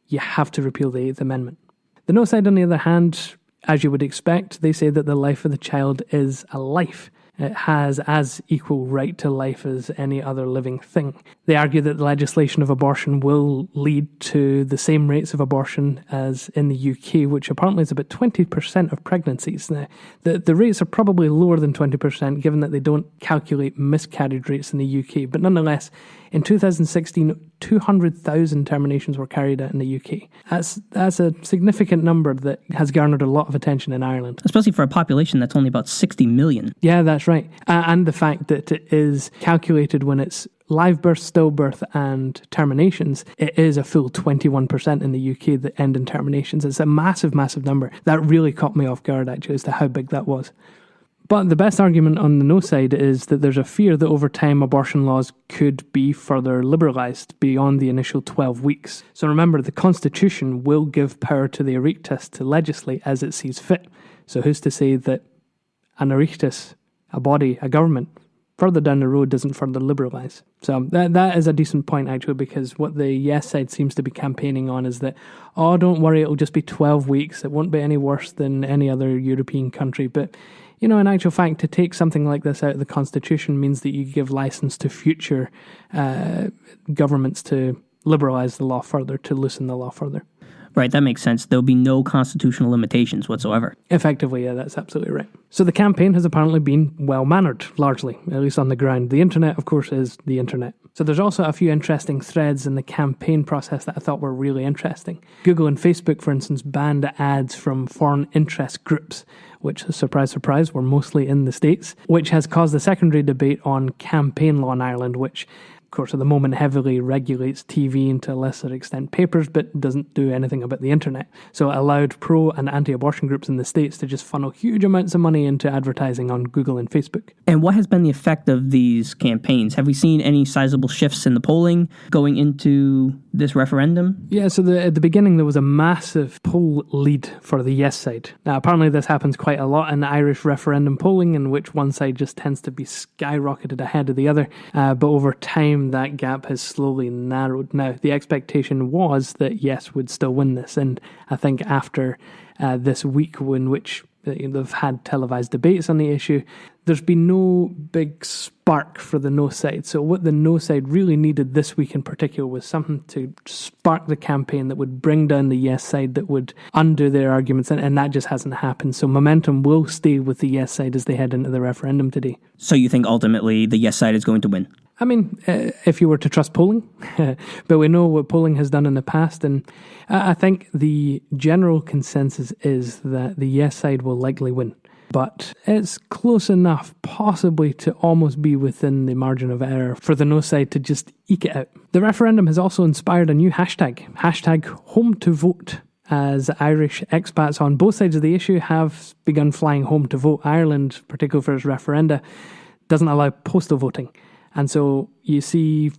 you have to repeal the Eighth Amendment. The no side, on the other hand, as you would expect, they say that the life of the child is a life. It has as equal right to life as any other living thing. They argue that the legislation of abortion will lead to the same rates of abortion as in the UK, which apparently is about 20% of pregnancies. Now, the rates are probably lower than 20%, given that they don't calculate miscarriage rates in the UK. But nonetheless, in 2016, 200,000 terminations were carried out in the UK. That's a significant number that has garnered a lot of attention in Ireland. Especially for a population that's only about 60 million. Yeah, that's right. And the fact that it is calculated when it's live birth, stillbirth, and terminations, it is a full 21% in the UK that end in terminations. It's a massive, massive number. That really caught me off guard, actually, as to how big that was. But the best argument on the no side is that there's a fear that over time abortion laws could be further liberalised beyond the initial 12 weeks. So remember, the Constitution will give power to the Oireachtas to legislate as it sees fit. So who's to say that an Oireachtas, a body, a government, further down the road doesn't further liberalise? So that is a decent point, actually, because what the yes side seems to be campaigning on is that, oh, don't worry, it'll just be 12 weeks. It won't be any worse than any other European country. But you know, in actual fact, to take something like this out of the Constitution means that you give license to future governments to liberalise the law further, to loosen the law further. Right, that makes sense. There'll be no constitutional limitations whatsoever. Effectively, yeah, that's absolutely right. So the campaign has apparently been well-mannered, largely, at least on the ground. The internet, of course, is the internet. So there's also a few interesting threads in the campaign process that I thought were really interesting. Google and Facebook, for instance, banned ads from foreign interest groups, which, surprise, surprise, were mostly in the States, which has caused a secondary debate on campaign law in Ireland, which, of course, at the moment heavily regulates TV and to a lesser extent papers, but doesn't do anything about the internet. So it allowed pro and anti-abortion groups in the States to just funnel huge amounts of money into advertising on Google and Facebook. And what has been the effect of these campaigns? Have we seen any sizable shifts in the polling going into this referendum? Yeah, so at the beginning there was a massive poll lead for the yes side. Now, apparently this happens quite a lot in Irish referendum polling, in which one side just tends to be skyrocketed ahead of the other, but over time that gap has slowly narrowed. Now, the expectation was that yes would still win this, and I think after this week in which they've had televised debates on the issue, there's been no big spark for the no side. So what the no side really needed this week in particular was something to spark the campaign that would bring down the yes side, that would undo their arguments, and that just hasn't happened. So momentum will stay with the yes side as they head into the referendum today. So you think ultimately the yes side is going to win? I mean, if you were to trust polling, but we know what polling has done in the past, and I think the general consensus is that the yes side will likely win. But it's close enough, possibly, to almost be within the margin of error for the no side to just eke it out. The referendum has also inspired a new hashtag #HomeToVote, as Irish expats on both sides of the issue have begun flying home to vote. Ireland, particularly for its referenda, doesn't allow postal voting. And so you see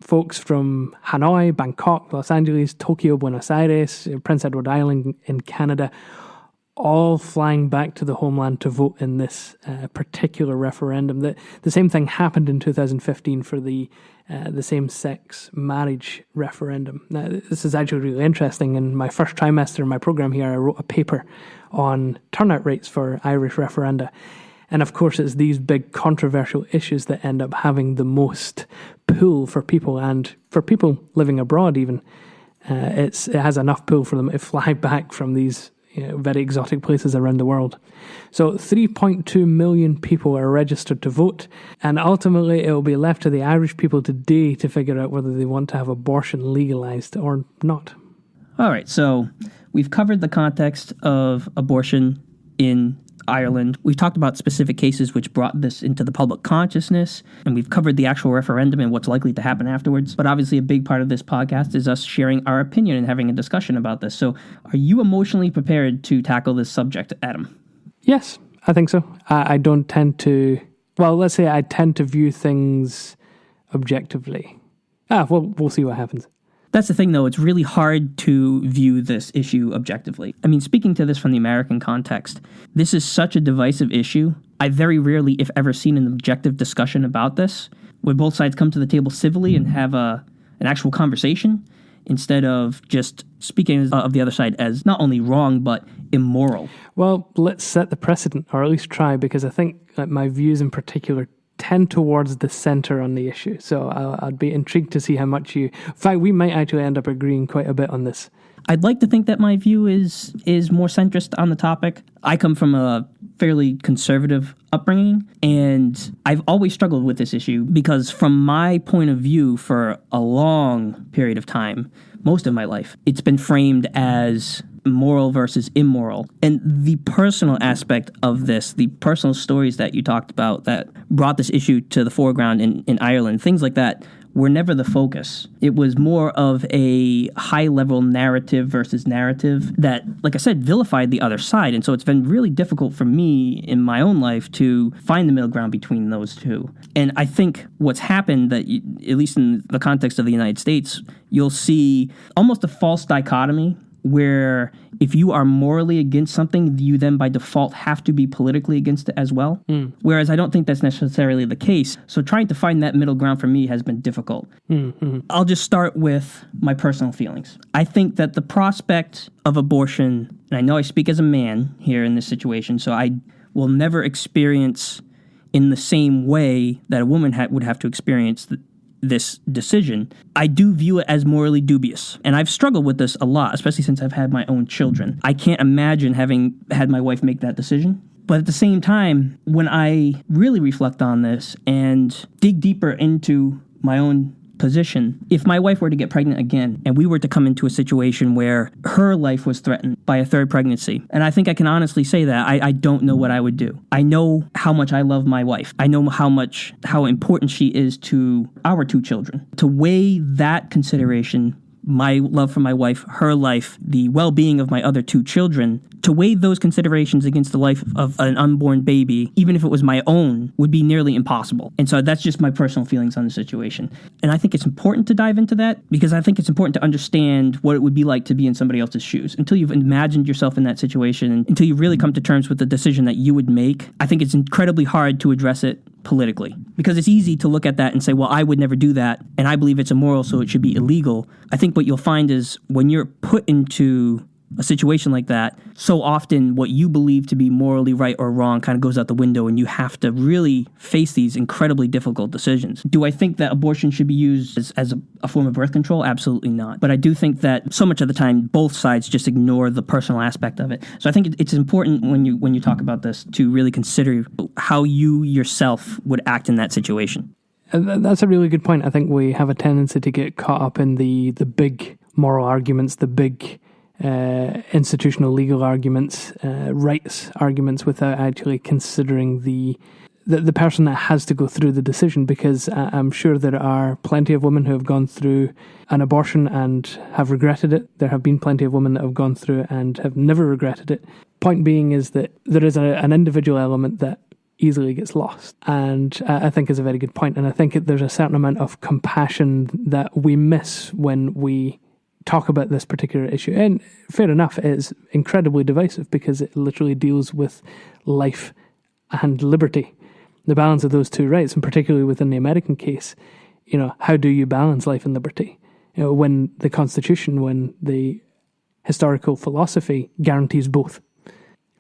folks from Hanoi, Bangkok, Los Angeles, Tokyo, Buenos Aires, Prince Edward Island in Canada, all flying back to the homeland to vote in this particular referendum. The same thing happened in 2015 for the same-sex marriage referendum. Now, this is actually really interesting. In my first trimester in my program here, I wrote a paper on turnout rates for Irish referenda. And of course, it's these big controversial issues that end up having the most pull for people, and for people living abroad even. It has enough pull for them to fly back from these very exotic places around the world. So 3.2 million people are registered to vote, and ultimately it will be left to the Irish people today to figure out whether they want to have abortion legalised or not. All right, so we've covered the context of abortion in Ireland. We've talked about specific cases which brought this into the public consciousness, and we've covered the actual referendum and what's likely to happen afterwards. But obviously a big part of this podcast is us sharing our opinion and having a discussion about this. So are you emotionally prepared to tackle this subject, Adam? Yes, I think so. I don't tend to, well, let's say I tend to view things objectively. We'll see what happens. That's the thing, though. It's really hard to view this issue objectively. I mean, speaking to this from the American context, this is such a divisive issue. I very rarely, if ever, seen an objective discussion about this, where both sides come to the table civilly and have an actual conversation. instead of just speaking of the other side as not only wrong, but immoral. Well, let's set the precedent, or at least try, because I think my views in particular tend towards the center on the issue. So I'd be intrigued to see how much in fact, we might actually end up agreeing quite a bit on this. I'd like to think that my view is more centrist on the topic. I come from a fairly conservative upbringing, and I've always struggled with this issue because from my point of view for a long period of time, most of my life, it's been framed as moral versus immoral. And the personal aspect of this, the personal stories that you talked about that brought this issue to the foreground in Ireland, things like that, were never the focus. It was more of a high-level narrative versus narrative that, like I said, vilified the other side. And so it's been really difficult for me in my own life to find the middle ground between those two. And I think what's happened, that at least in the context of the United States, you'll see almost a false dichotomy where if you are morally against something, you then by default have to be politically against it as well. Whereas I don't think that's necessarily the case. So trying to find that middle ground for me has been difficult. I'll just start with my personal feelings. I think that the prospect of abortion, and I know I speak as a man here in this situation, so I will never experience in the same way that a woman would have to experience this decision, I do view it as morally dubious. And I've struggled with this a lot, especially since I've had my own children. I can't imagine having had my wife make that decision. But at the same time, when I really reflect on this and dig deeper into my own position, if my wife were to get pregnant again and we were to come into a situation where her life was threatened by a third pregnancy, and I think I can honestly say that I don't know what I would do. I know how much I love my wife. I know how important she is to our two children. To weigh that consideration, my love for my wife, her life, the well-being of my other two children, to weigh those considerations against the life of an unborn baby, even if it was my own, would be nearly impossible. And so that's just my personal feelings on the situation. And I think it's important to dive into that because I think it's important to understand what it would be like to be in somebody else's shoes. Until you've imagined yourself in that situation, and until you really come to terms with the decision that you would make, I think it's incredibly hard to address it politically. Because it's easy to look at that and say, well, I would never do that, and I believe it's immoral, so it should be illegal. I think what you'll find is when you're put into a situation like that, so often what you believe to be morally right or wrong kind of goes out the window, and you have to really face these incredibly difficult decisions. Do I think that abortion should be used as a form of birth control? Absolutely not. But I do think that so much of the time, both sides just ignore the personal aspect of it. So I think it's important when you talk about this to really consider how you yourself would act in that situation. That's a really good point. I think we have a tendency to get caught up in the big moral arguments, the big institutional legal arguments, rights arguments, without actually considering the person that has to go through the decision, because I'm sure there are plenty of women who have gone through an abortion and have regretted it. There have been plenty of women that have gone through and have never regretted it. Point being is that there is an individual element that easily gets lost, and I think is a very good point. And I think there's a certain amount of compassion that we miss when we talk about this particular issue. And fair enough, it is incredibly divisive because it literally deals with life and liberty, the balance of those two rights, and particularly within the American case, how do you balance life and liberty? When the Constitution, when the historical philosophy guarantees both.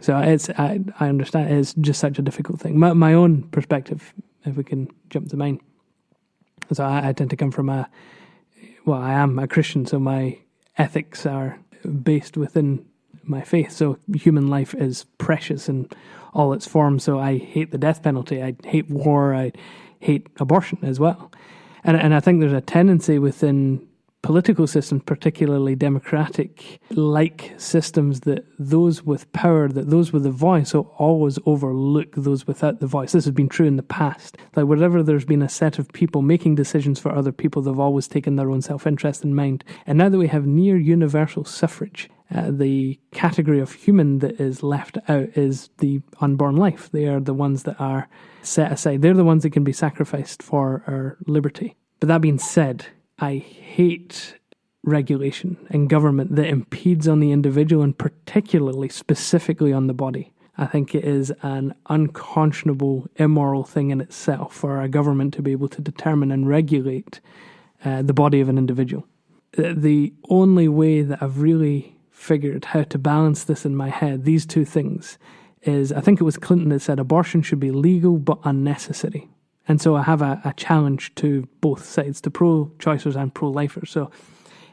So I understand it's just such a difficult thing. My own perspective, if we can jump to mine. So I tend to come from I am a Christian, so my ethics are based within my faith. So human life is precious in all its forms. So I hate the death penalty. I hate war. I hate abortion as well. And I think there's a tendency within political systems, particularly democratic-like systems, that those with power, that those with the voice will always overlook those without the voice. This has been true in the past. Like wherever there's been a set of people making decisions for other people, they've always taken their own self-interest in mind. And now that we have near universal suffrage, the category of human that is left out is the unborn life. They are the ones that are set aside. They're the ones that can be sacrificed for our liberty. But that being said, I hate regulation and government that impedes on the individual, and particularly, specifically on the body. I think it is an unconscionable, immoral thing in itself for a government to be able to determine and regulate the body of an individual. The only way that I've really figured how to balance this in my head, these two things, is I think it was Clinton that said abortion should be legal but unnecessary. And so I have a challenge to both sides, to pro-choicers and pro-lifers. So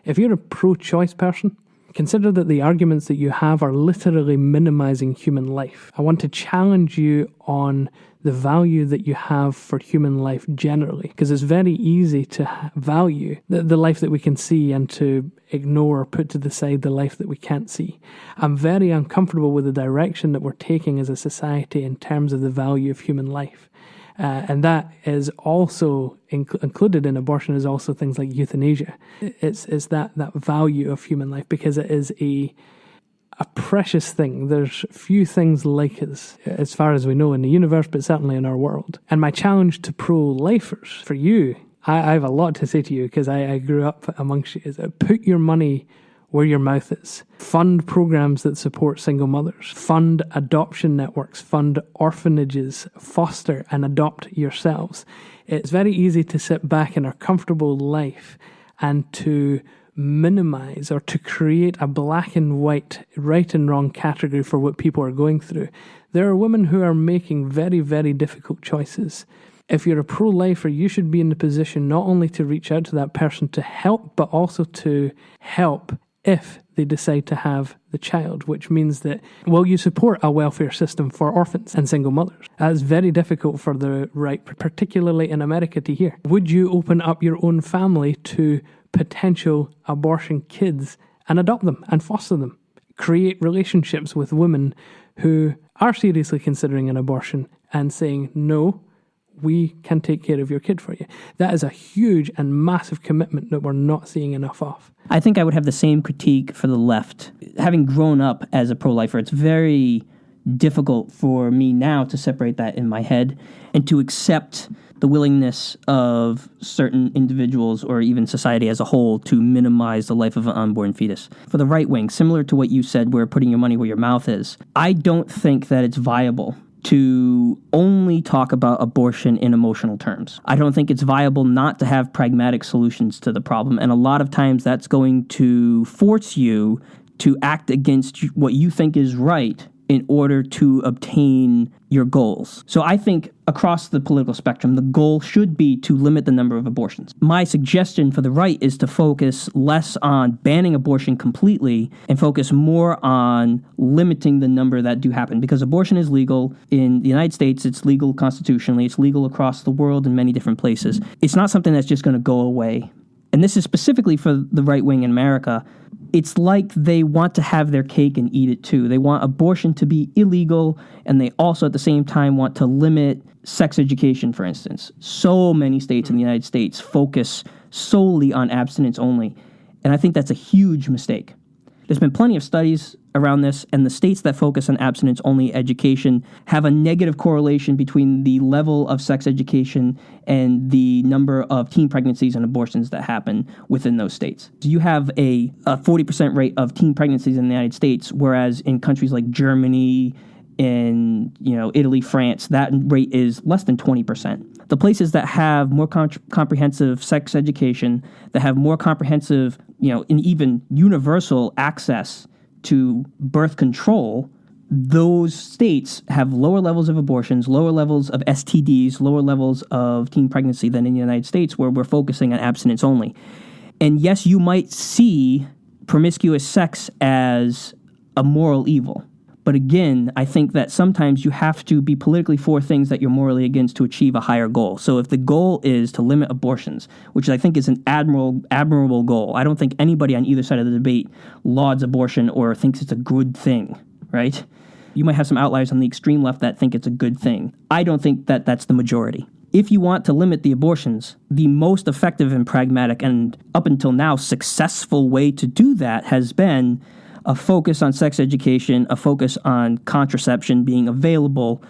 if you're a pro-choice person, consider that the arguments that you have are literally minimizing human life. I want to challenge you on the value that you have for human life generally, because it's very easy to value the life that we can see and to ignore or put to the side the life that we can't see. I'm very uncomfortable with the direction that we're taking as a society in terms of the value of human life. And that is also included in abortion is also things like euthanasia. It's that value of human life, because it is a precious thing. There's few things like it, as far as we know, in the universe, but certainly in our world. And my challenge to pro-lifers, for you, I have a lot to say to you, because I grew up amongst you, is that put your money where your mouth is. Fund programs that support single mothers. Fund adoption networks. Fund orphanages. Foster and adopt yourselves. It's very easy to sit back in our comfortable life and to minimize or to create a black and white, right and wrong category for what people are going through. There are women who are making very, very difficult choices. If you're a pro-lifer, you should be in the position not only to reach out to that person to help, but also to help if they decide to have the child, which means that, well, you support a welfare system for orphans and single mothers. That's very difficult for the right, particularly in America, to hear. Would you open up your own family to potential abortion kids and adopt them and foster them? Create relationships with women who are seriously considering an abortion and saying, no, we can take care of your kid for you. That is a huge and massive commitment that we're not seeing enough of. I think I would have the same critique for the left. Having grown up as a pro-lifer, it's very difficult for me now to separate that in my head and to accept the willingness of certain individuals or even society as a whole to minimize the life of an unborn fetus. For the right wing, similar to what you said, where putting your money where your mouth is, I don't think that it's viable to only talk about abortion in emotional terms. I don't think it's viable not to have pragmatic solutions to the problem. And a lot of times that's going to force you to act against what you think is right in order to obtain your goals. So I think across the political spectrum, the goal should be to limit the number of abortions. My suggestion for the right is to focus less on banning abortion completely and focus more on limiting the number that do happen, because abortion is legal in the United States. It's legal constitutionally. It's legal across the world in many different places. It's not something that's just going to go away. And this is specifically for the right wing in America. It's like they want to have their cake and eat it too. They want abortion to be illegal, and they also at the same time want to limit sex education, for instance. So many states in the United States focus solely on abstinence only, and I think that's a huge mistake. There's been plenty of studies around this, and the states that focus on abstinence-only education have a negative correlation between the level of sex education and the number of teen pregnancies and abortions that happen within those states. You have a 40% rate of teen pregnancies in the United States, whereas in countries like Germany, in Italy, France, that rate is less than 20%. The places that have more comprehensive sex education, that have more comprehensive, and even universal access to birth control, those states have lower levels of abortions, lower levels of STDs, lower levels of teen pregnancy than in the United States, where we're focusing on abstinence only. And yes, you might see promiscuous sex as a moral evil. But again, I think that sometimes you have to be politically for things that you're morally against to achieve a higher goal. So if the goal is to limit abortions, which I think is an admirable goal, I don't think anybody on either side of the debate lauds abortion or thinks it's a good thing, right? You might have some outliers on the extreme left that think it's a good thing. I don't think that that's the majority. If you want to limit the abortions, the most effective and pragmatic and up until now successful way to do that has been a focus on sex education, a focus on contraception being available,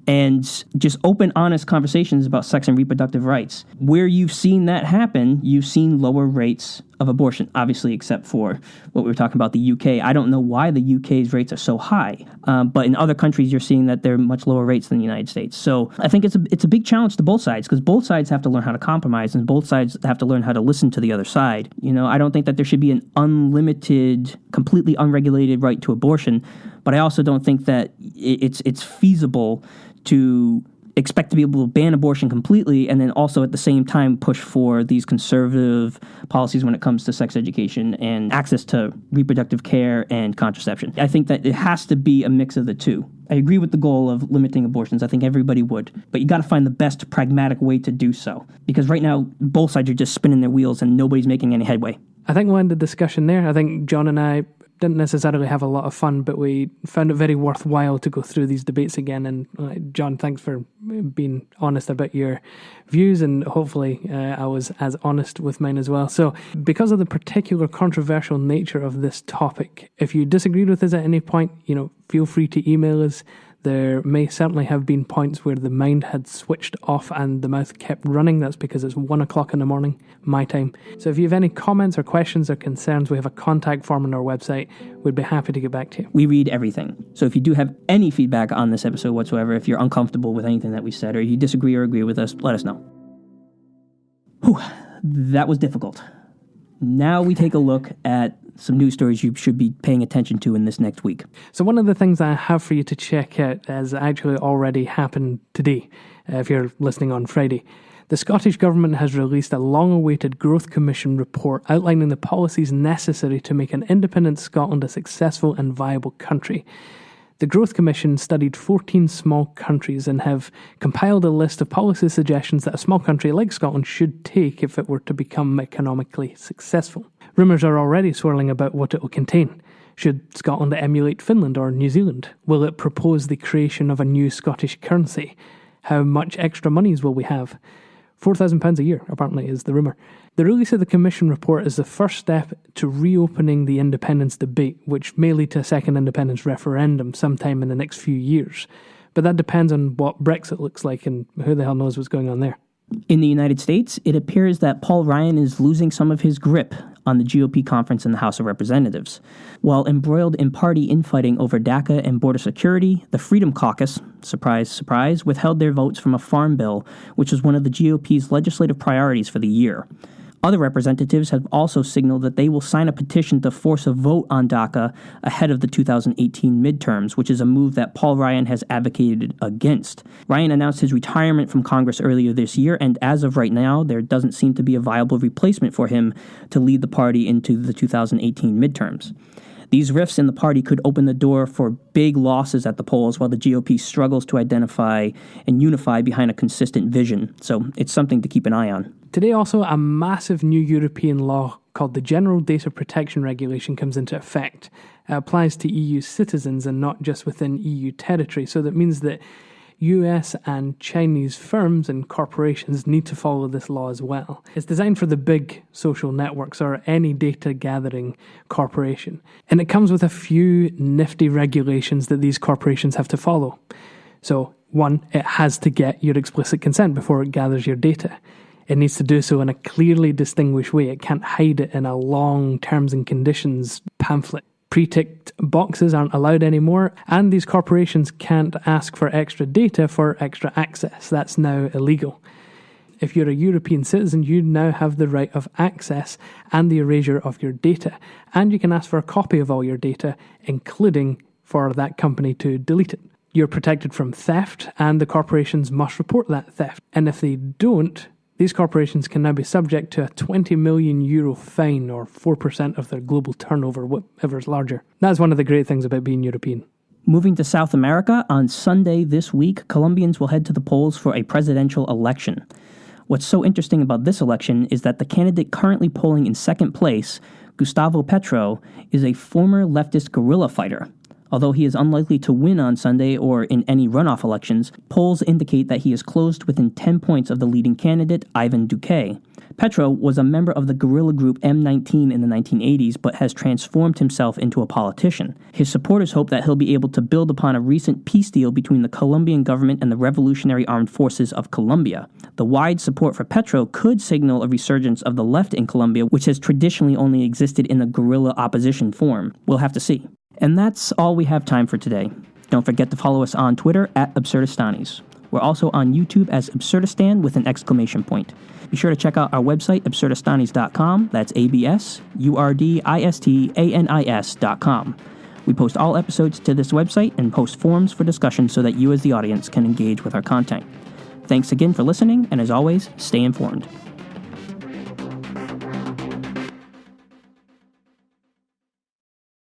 and just open, honest conversations about sex and reproductive rights. Where you've seen that happen, you've seen lower rates of abortion, obviously, except for what we were talking about, the UK. I don't know why the UK's rates are so high, but in other countries, you're seeing that they're much lower rates than the United States. So I think it's a big challenge to both sides, because both sides have to learn how to compromise, and both sides have to learn how to listen to the other side. I don't think that there should be an unlimited, completely unregulated right to abortion, but I also don't think that it's feasible to expect to be able to ban abortion completely and then also at the same time push for these conservative policies when it comes to sex education and access to reproductive care and contraception. I think that it has to be a mix of the two. I agree with the goal of limiting abortions. I think everybody would. But you got to find the best pragmatic way to do so. Because right now, both sides are just spinning their wheels and nobody's making any headway. I think we'll end the discussion there. I think John and I didn't necessarily have a lot of fun, but we found it very worthwhile to go through these debates again. And John, thanks for being honest about your views, and hopefully I was as honest with mine as well. So because of the particular controversial nature of this topic, if you disagreed with us at any point, feel free to email us. There may certainly have been points where the mind had switched off and the mouth kept running. That's because it's 1 o'clock in the morning, my time. So if you have any comments or questions or concerns, we have a contact form on our website. We'd be happy to get back to you. We read everything. So if you do have any feedback on this episode whatsoever, if you're uncomfortable with anything that we said, or you disagree or agree with us, let us know. Whew, that was difficult. Now we take a look at some news stories you should be paying attention to in this next week. So one of the things I have for you to check out has actually already happened today, if you're listening on Friday. The Scottish Government has released a long-awaited Growth Commission report outlining the policies necessary to make an independent Scotland a successful and viable country. The Growth Commission studied 14 small countries and have compiled a list of policy suggestions that a small country like Scotland should take if it were to become economically successful. Rumours are already swirling about what it will contain. Should Scotland emulate Finland or New Zealand? Will it propose the creation of a new Scottish currency? How much extra monies will we have? £4,000 a year, apparently, is the rumour. The release of the Commission report is the first step to reopening the independence debate, which may lead to a second independence referendum sometime in the next few years. But that depends on what Brexit looks like, and who the hell knows what's going on there. In the United States, it appears that Paul Ryan is losing some of his grip on the GOP conference in the House of Representatives. While embroiled in party infighting over DACA and border security, the Freedom Caucus, surprise, surprise, withheld their votes from a farm bill, which was one of the GOP's legislative priorities for the year. Other representatives have also signaled that they will sign a petition to force a vote on DACA ahead of the 2018 midterms, which is a move that Paul Ryan has advocated against. Ryan announced his retirement from Congress earlier this year, and as of right now, there doesn't seem to be a viable replacement for him to lead the party into the 2018 midterms. These rifts in the party could open the door for big losses at the polls while the GOP struggles to identify and unify behind a consistent vision. So it's something to keep an eye on. Today also, a massive new European law called the General Data Protection Regulation comes into effect. It applies to EU citizens and not just within EU territory. So that means that US and Chinese firms and corporations need to follow this law as well. It's designed for the big social networks or any data gathering corporation. And it comes with a few nifty regulations that these corporations have to follow. So, one, it has to get your explicit consent before it gathers your data. It needs to do so in a clearly distinguished way. It can't hide it in a long terms and conditions pamphlet. Pre-ticked boxes aren't allowed anymore, and these corporations can't ask for extra data for extra access. That's now illegal. If you're a European citizen, you now have the right of access and the erasure of your data, and you can ask for a copy of all your data, including for that company to delete it. You're protected from theft, and the corporations must report that theft. And if they don't, these corporations can now be subject to a €20 million fine, or 4% of their global turnover, whatever's larger. That's one of the great things about being European. Moving to South America, on Sunday this week, Colombians will head to the polls for a presidential election. What's so interesting about this election is that the candidate currently polling in second place, Gustavo Petro, is a former leftist guerrilla fighter. Although he is unlikely to win on Sunday or in any runoff elections, polls indicate that he is close within 10 points of the leading candidate, Ivan Duque. Petro was a member of the guerrilla group M19 in the 1980s, but has transformed himself into a politician. His supporters hope that he'll be able to build upon a recent peace deal between the Colombian government and the Revolutionary Armed Forces of Colombia. The wide support for Petro could signal a resurgence of the left in Colombia, which has traditionally only existed in a guerrilla opposition form. We'll have to see. And that's all we have time for today. Don't forget to follow us on Twitter at Absurdistanis. We're also on YouTube as Absurdistan with an exclamation point. Be sure to check out our website, absurdistanis.com. That's absurdistanis.com. We post all episodes to this website and post forums for discussion so that you as the audience can engage with our content. Thanks again for listening, and as always, stay informed.